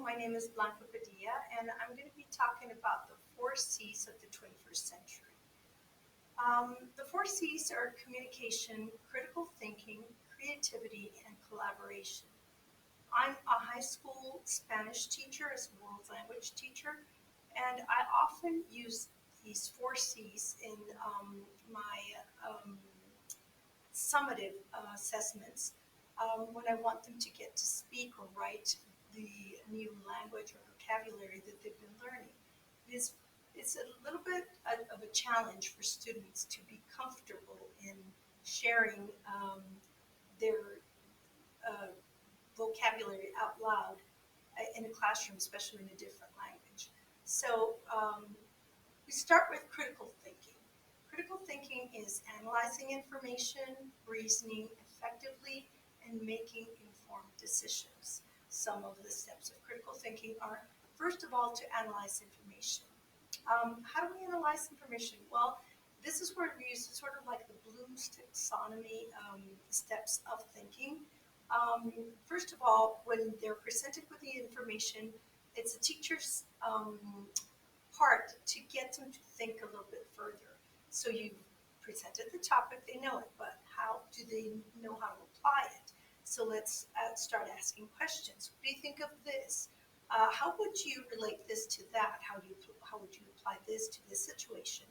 My name is Blanca Padilla, and I'm going to be talking about the four C's of the 21st century. The four C's are communication, critical thinking, creativity, and collaboration. I'm a high school Spanish teacher as a world language teacher, and I often use these four C's in my um, summative assessments when I want them to get to speak or write the new language or vocabulary that they've been learning. It's, it's a little bit of a challenge for students to be comfortable in sharing their uh, vocabulary out loud in a classroom, especially in a different language. So we start with critical thinking. Critical thinking is analyzing information, reasoning effectively, and making informed decisions. Some of the steps of critical thinking are, first of all, to analyze information. How do we analyze information? Well, this is where we use sort of like the Bloom's taxonomy steps of thinking. First of all, when they're presented with the information, it's a teacher's part to get them to think a little bit further. So you've presented the topic, they know it, but how do they know how to apply it? So let's start asking questions. What do you think of this? How would you relate this to that? How would you apply this to this situation?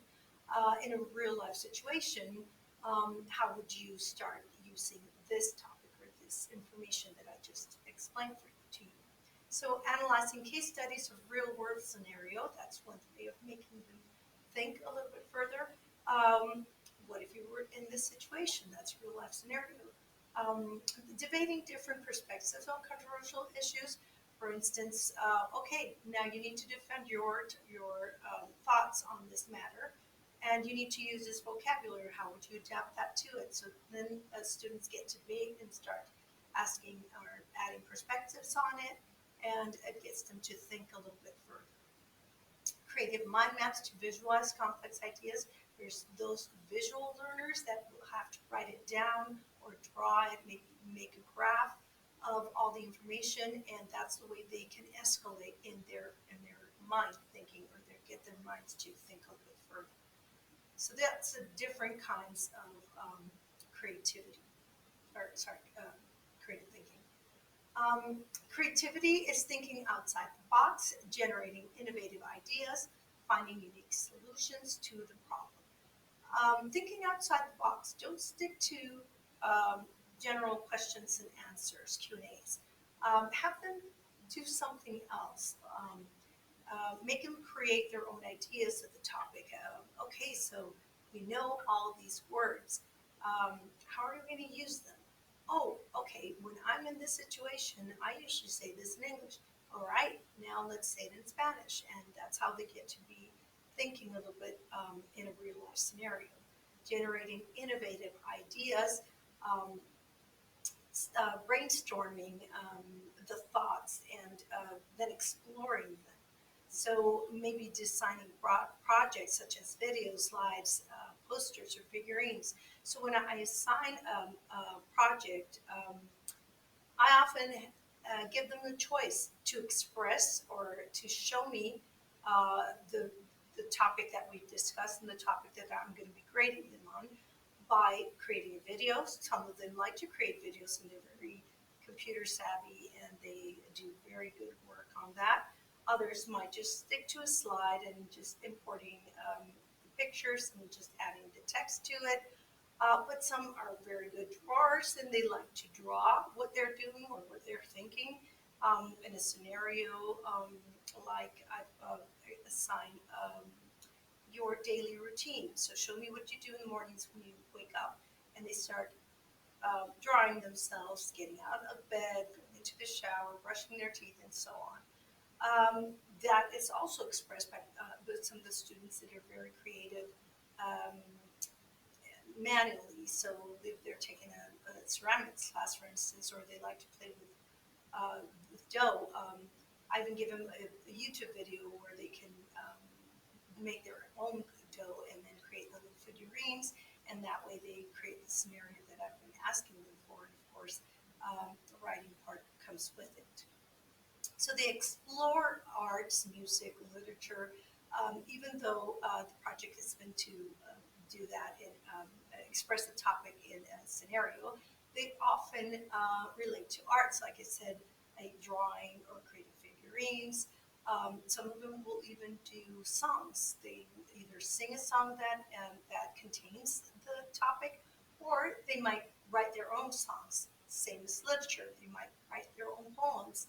In a real life situation, how would you start using this topic or this information that I just explained to you? So analyzing case studies of real world scenario, that's one way of making them think a little bit further. Um, what if you were in this situation? That's real life scenario. Debating different perspectives on controversial issues. For instance, okay, now you need to defend your thoughts on this matter, and you need to use this vocabulary. How would you adapt that to it? So then students get to debate and start asking or adding perspectives on it, and it gets them to think a little bit further. Creative mind maps to visualize complex ideas. There's those visual learners that will have to write it down or draw it, maybe make a graph of all the information, and that's the way they can escalate in their mind thinking, or they get their minds to think a little bit further. So that's the different kinds of creativity, or sorry, creative thinking. Creativity is thinking outside the box, generating innovative ideas, finding unique solutions to the problem. Thinking outside the box, don't stick to um, general questions and answers, Q&As. Have them do something else. Make them create their own ideas of the topic. Okay, so we know all these words. How are we going to use them? Oh, okay, when I'm in this situation, I usually say this in English. All right, now let's say it in Spanish. And that's how they get to be thinking a little bit in a real life scenario, generating innovative ideas, um, brainstorming the thoughts, and then exploring them. So maybe designing projects such as videos, slides, posters, or figurines. So when I assign a project, I often give them the choice to express or to show me the topic that we've discussed and the topic that I'm going to be grading them on by creating videos. Some of them like to create videos and they're very computer savvy and they do very good work on that. Others might just stick to a slide and just importing the pictures and just adding the text to it. But some are very good drawers and they like to draw what they're doing or what they're thinking in a scenario like I've assigned your daily routine. So show me what you do in the mornings when you wake up. And they start drawing themselves, getting out of bed, going into the shower, brushing their teeth, and so on. That is also expressed by with some of the students that are very creative um, manually. So if they're taking a ceramics class, for instance, or they like to play with dough, I even give them a YouTube video where they can make their own dough and then create little figurines, and that way they create the scenario that I've been asking them for. And of course, the writing part comes with it. So they explore arts, music, literature, even though the project has been to do that and express the topic in a scenario. They often relate to arts, like I said, a drawing or creating figurines. Some of them will even do songs. They either sing a song that contains the topic, or they might write their own songs. Same as literature, they might write their own poems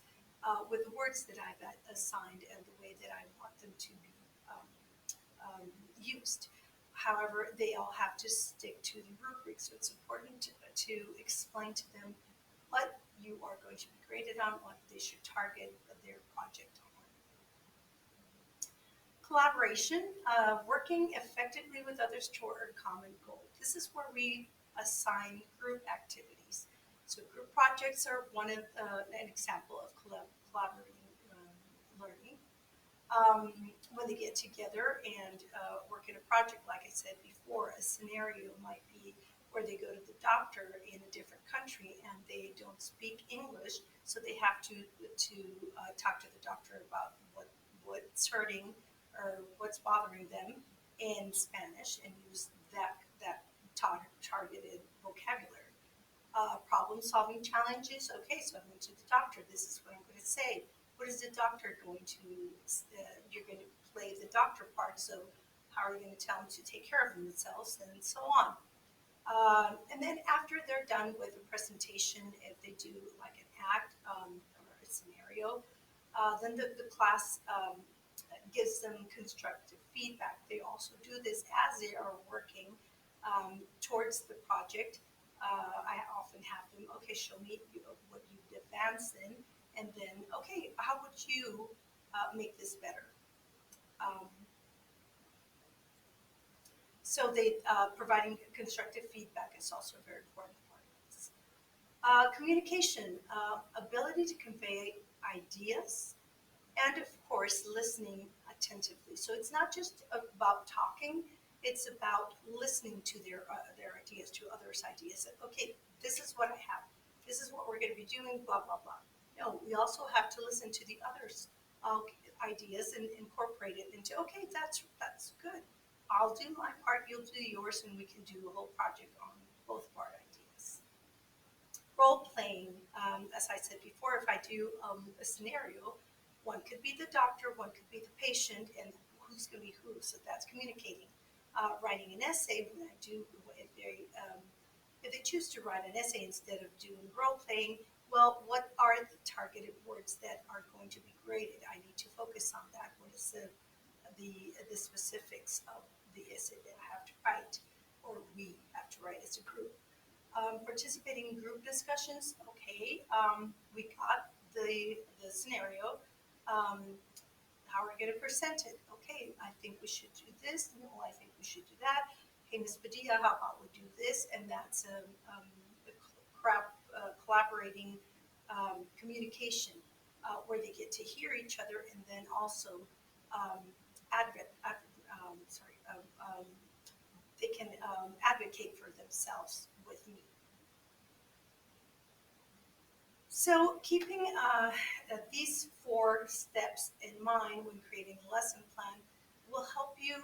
with the words that I've assigned and the way that I want them to be um, used. However, they all have to stick to the rubric, so it's important to explain to them what you are going to be graded on, what they should target their project on. Collaboration, working effectively with others toward a common goal. This is where we assign group activities. So group projects are an example of collaborating learning. When they get together and work in a project, like I said before, a scenario might be where they go to the doctor in a different country and they don't speak English, so they have to talk to the doctor about what's hurting or what's bothering them in Spanish and use that targeted vocabulary. Problem solving challenges. Okay, so I went to the doctor. This is what I'm going to say. What is the doctor going to? You're going to play the doctor part. So how are you going to tell them to take care of themselves and so on? And then after they're done with the presentation, if they do like an act or a scenario, then the class gives them constructive feedback. They also do this as they are working towards the project. I often have them, okay, show me what you've advanced in, and then, okay, how would you make this better? Um, so they providing constructive feedback is also a very important part of this. Communication, ability to convey ideas, and of course listening attentively. So it's not just about talking, it's about listening to their ideas, to others ideas. That, okay, this is what I have, this is what we're going to be doing, blah blah blah. No, we also have to listen to the others ideas and incorporate it into, okay, that's good, I'll do my part, you'll do yours, and we can do a whole project on both of our ideas. Role playing, as I said before, if I do a scenario, one could be the doctor, one could be the patient, and who's going to be who. So that's communicating. Writing an essay, when I do, if they choose to write an essay instead of doing role playing, well, what are the targeted words that are going to be graded? I need to focus on that. What is the specifics of the essay that I have to write, or we have to write as a group? Participating in group discussions. Okay, we got the scenario. Um, how are we going to present it? Okay, I think we should do this. No, I think we should do that. Hey, Miss Padilla, how about we do this? And that's a collaborating communication where they get to hear each other and then also um, sorry, they can advocate for themselves with me. So, keeping these four steps in mind when creating a lesson plan will help you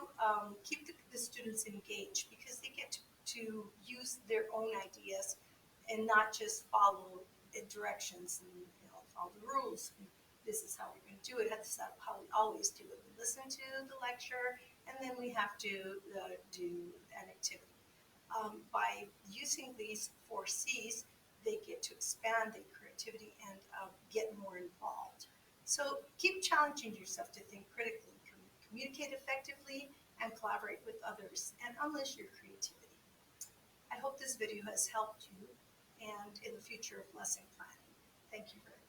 keep the students engaged because they get to use their own ideas and not just follow directions and follow the rules. And this is how we're going to do it. That's how we always do it. We listen to the lecture and then we have to do an activity. By using these four C's, they get to expand their creativity and get more involved. So keep challenging yourself to think critically, communicate effectively, and collaborate with others, and unleash your creativity. I hope this video has helped you and in the future of lesson planning. Thank you very much.